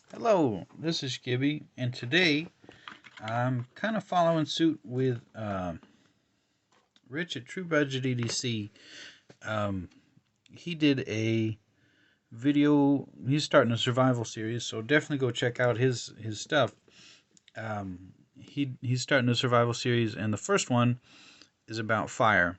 Hello, this is Gibby, and today I'm kind of following suit with Rich at True Budget EDC. Um, he did a video. He's starting a survival series, so definitely go check out his stuff. He's starting a survival series, and the first one is about fire.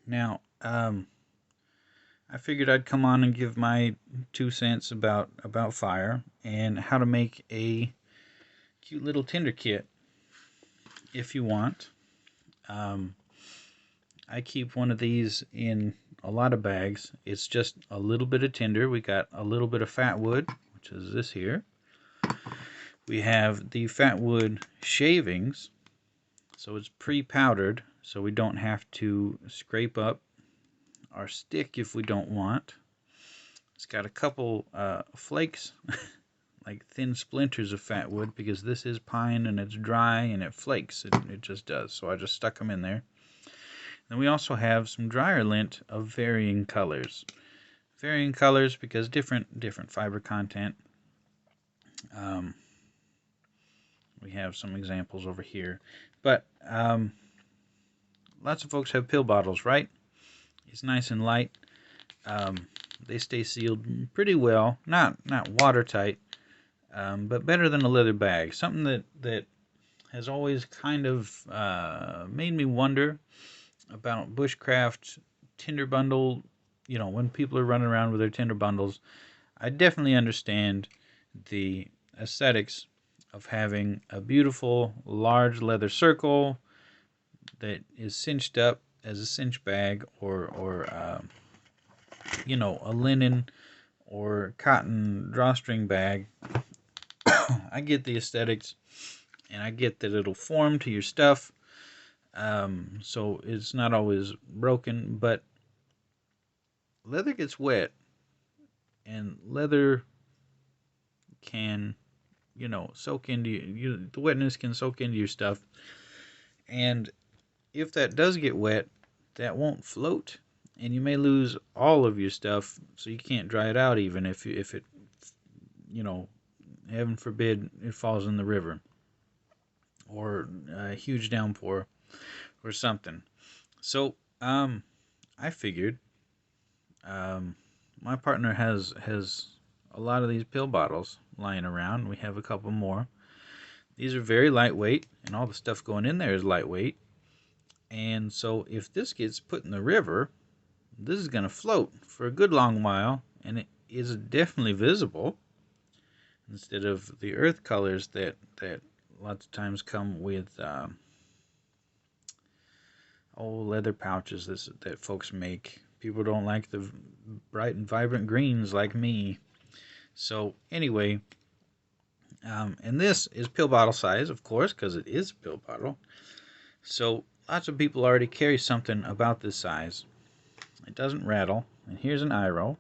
Now, I figured I'd come on and give my 2 cents about fire and how to make a cute little Tinder kit if you want. Um, I keep one of these in a lot of bags. It's just a little bit of tinder. We got a little bit of fat wood, which is this here. We have the fat wood shavings, so it's pre-powdered, so we don't have to scrape up our stick if we don't want. It's got a couple flakes, like thin splinters of fat wood, because this is pine and it's dry and it flakes. It just does. So I just stuck them in there. Then we also have some dryer lint of varying colors. Varying colors because different fiber content. We have some examples over here. But lots of folks have pill bottles, right? It's nice and light. They stay sealed pretty well. Not watertight, but better than a leather bag. Something that has always kind of made me wonder about bushcraft Tinder bundle. When people are running around with their Tinder bundles, I definitely understand the aesthetics of having a beautiful large leather circle that is cinched up as a cinch bag, or a linen or cotton drawstring bag. I get the aesthetics, and I get that it'll form to your stuff. So it's not always broken, but leather gets wet, and leather can, soak into you. The wetness can soak into your stuff, and if that does get wet, that won't float, and you may lose all of your stuff. So you can't dry it out, even if it, heaven forbid, it falls in the river or a huge downpour or something. So I figured my partner has a lot of these pill bottles lying around. We have a couple more. These are very lightweight, and all the stuff going in there is lightweight. And so if this gets put in the river, this is going to float for a good long while, and it is definitely visible instead of the earth colors that lots of times come with leather pouches that folks make. People don't like the bright and vibrant greens like me. So anyway, and this is pill bottle size, of course, because it is a pill bottle. So lots of people already carry something about this size. It doesn't rattle, and here's an IRO,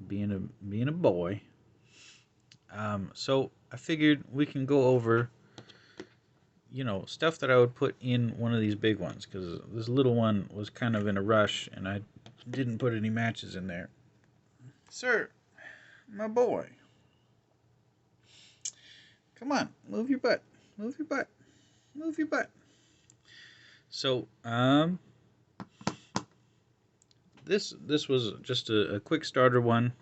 being a boy. So I figured we can go over, stuff that I would put in one of these big ones, because this little one was kind of in a rush, and I didn't put any matches in there. Sir, my boy, come on, move your butt, move your butt, move your butt. So, this was just a quick starter one,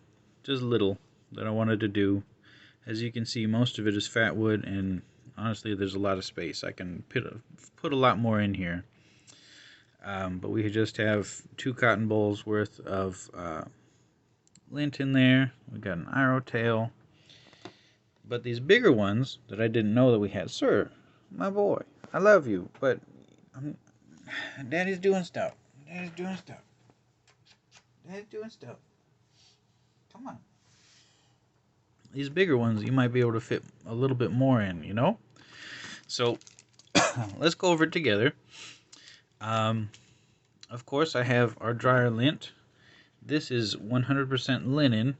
just little that I wanted to do. As you can see, most of it is fat wood, and honestly, there's a lot of space. I can put a lot more in here. But we just have 2 cotton bowls worth of lint in there. We got an arrow tail. But these bigger ones that I didn't know that we had. Sir, my boy, I love you, but Daddy's doing stuff. Daddy's doing stuff. Daddy's doing stuff. Come on. These bigger ones, you might be able to fit a little bit more in. So let's go over it together. Of course, I have our dryer lint. This is 100% linen.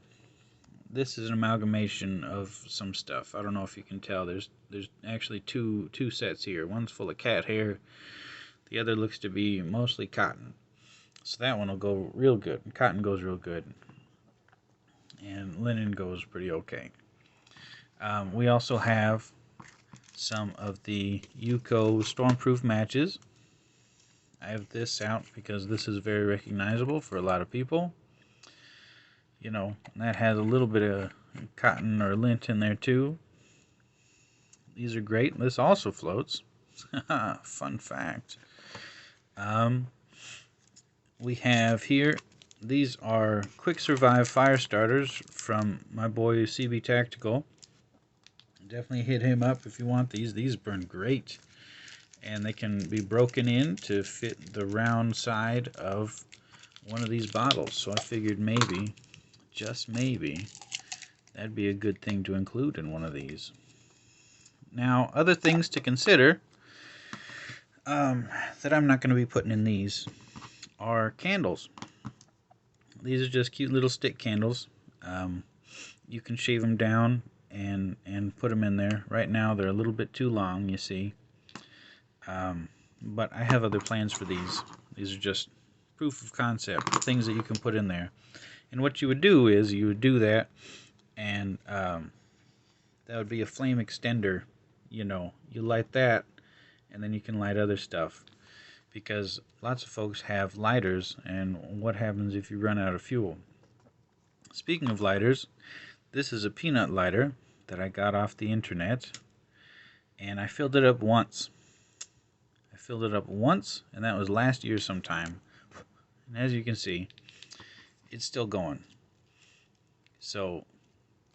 This is an amalgamation of some stuff. I don't know if you can tell. There's actually two sets here. One's full of cat hair. The other looks to be mostly cotton. So that one will go real good. Cotton goes real good. And linen goes pretty okay. We also have some of the Yuko Stormproof matches. I have this out because this is very recognizable for a lot of people. You know, that has a little bit of cotton or lint in there too. These are great. This also floats. Fun fact. We have here, these are QuickSurvive fire starters from my boy CB Tactical. Definitely hit him up if you want these. These burn great. And they can be broken in to fit the round side of one of these bottles. So I figured maybe, just maybe, that'd be a good thing to include in one of these. Now, other things to consider that I'm not going to be putting in these are candles. These are just cute little stick candles. You can shave them down and put them in there. Right now they're a little bit too long, you see. But I have other plans for these. These are just proof of concept, things that you can put in there. And what you would do is you would do that, and that would be a flame extender. You know, you light that, and then you can light other stuff. Because lots of folks have lighters, and what happens if you run out of fuel? Speaking of lighters, this is a peanut lighter that I got off the internet, and I filled it up once. And that was last year sometime. And as you can see, it's still going. So,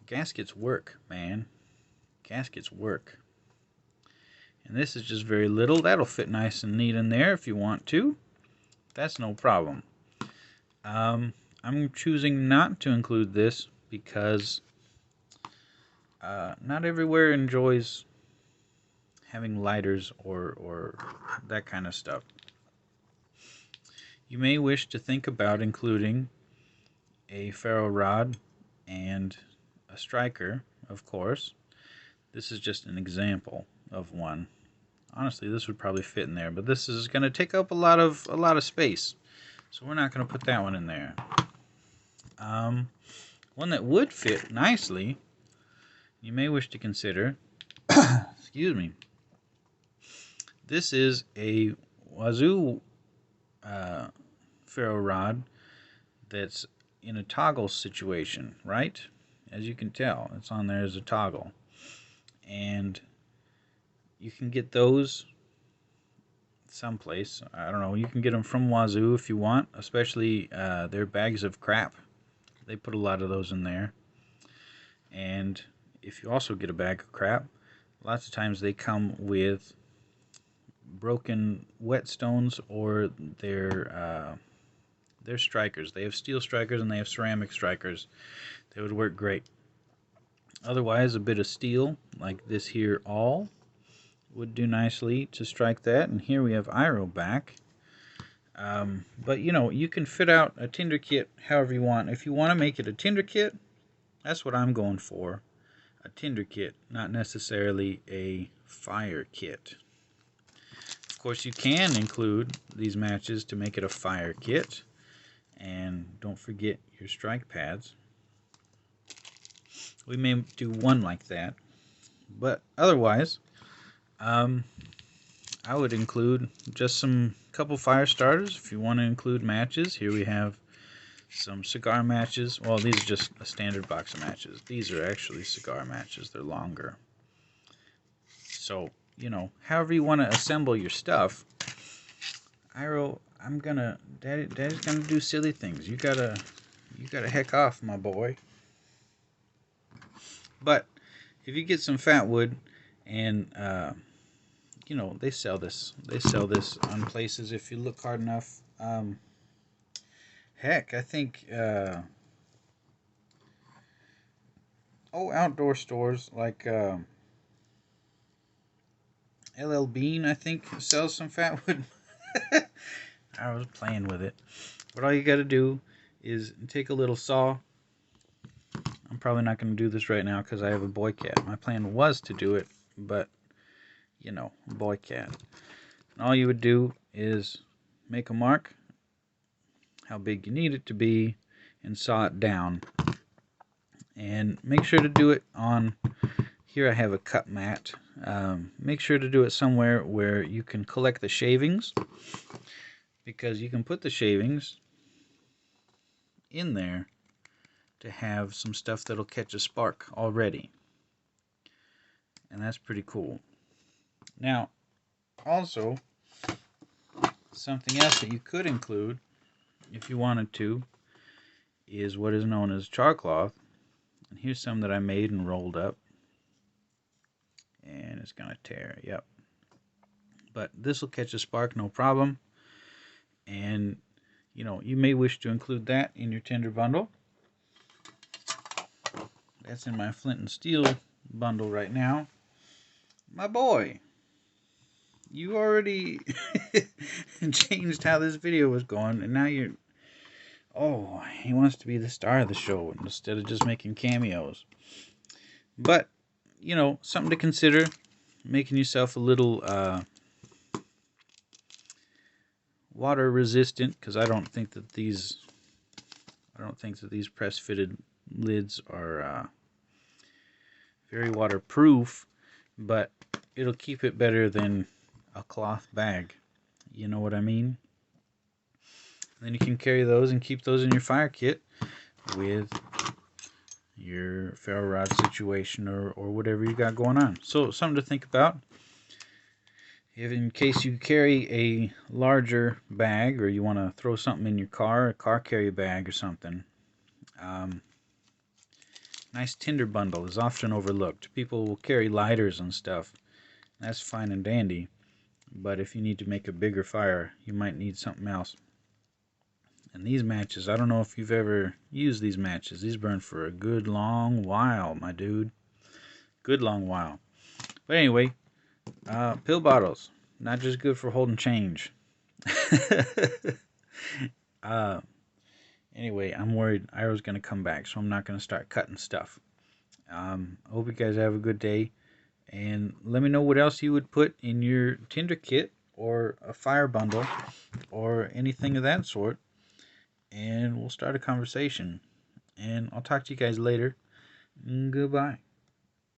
gaskets work, man. Gaskets work. And this is just very little. That'll fit nice and neat in there if you want to. That's no problem. I'm choosing not to include this because not everywhere enjoys having lighters or that kind of stuff. You may wish to think about including a ferro rod and a striker, of course. This is just an example of one. Honestly, this would probably fit in there, but this is going to take up a lot of space, so we're not going to put that one in there. One that would fit nicely, you may wish to consider. Excuse me. This is a Wazoo ferro rod that's in a toggle situation, right? As you can tell, it's on there as a toggle. And you can get those someplace. I don't know. You can get them from Wazoo if you want, especially their bags of crap. They put a lot of those in there. And if you also get a bag of crap, lots of times they come with broken whetstones or their strikers. They have steel strikers and they have ceramic strikers. They would work great. Otherwise, a bit of steel like this here all would do nicely to strike that. And here we have Iro back. But you know, you can fit out a Tinder kit however you want. If you want to make it a Tinder kit, that's what I'm going for. A Tinder kit, not necessarily a fire kit. Of course, you can include these matches to make it a fire kit. And don't forget your strike pads. We may do one like that. But otherwise, I would include just some couple fire starters if you want to include matches. Here we have some cigar matches. Well, these are just a standard box of matches. These are actually cigar matches. They're longer. So, you know, however you want to assemble your stuff. Iro, Daddy's gonna do silly things. You gotta heck off, my boy. But if you get some fat wood, and you know, they sell this on places if you look hard enough. Heck, I think outdoor stores like LL Bean, I think, sells some fat wood. I was playing with it, but all you got to do is take a little saw. I'm probably not going to do this right now because I have a boy cat. My plan was to do it, but you know, boy cat. And all you would do is make a mark, how big you need it to be, and saw it down. And make sure to do it on Here I have a cut mat. Make sure to do it somewhere where you can collect the shavings, because you can put the shavings in there to have some stuff that'll catch a spark already. And that's pretty cool. Now, also, something else that you could include, if you wanted to, is what is known as char cloth. And here's some that I made and rolled up. And it's going to tear, yep. But this will catch a spark, no problem. And, you know, you may wish to include that in your Tinder bundle. That's in my flint and steel bundle right now. My boy, you already changed how this video was going, and now you're... Oh, he wants to be the star of the show instead of just making cameos. But, you know, something to consider. Making yourself a little water resistant, because I don't think that these press fitted lids are very waterproof, but it'll keep it better than a cloth bag. You know what I mean? Then you can carry those and keep those in your fire kit with your ferro rod situation or whatever you got going on. So something to think about. If in case you carry a larger bag, or you want to throw something in your car, a car carry bag or something, nice Tinder bundle is often overlooked. People will carry lighters and stuff. That's fine and dandy. But if you need to make a bigger fire, you might need something else. And these matches, I don't know if you've ever used these matches. These burn for a good long while, my dude. Good long while. But anyway, pill bottles, not just good for holding change. Anyway, I'm worried Iroh's going to come back, so I'm not going to start cutting stuff. I hope you guys have a good day. And let me know what else you would put in your Tinder kit, or a fire bundle, or anything of that sort. And we'll start a conversation. And I'll talk to you guys later. Goodbye.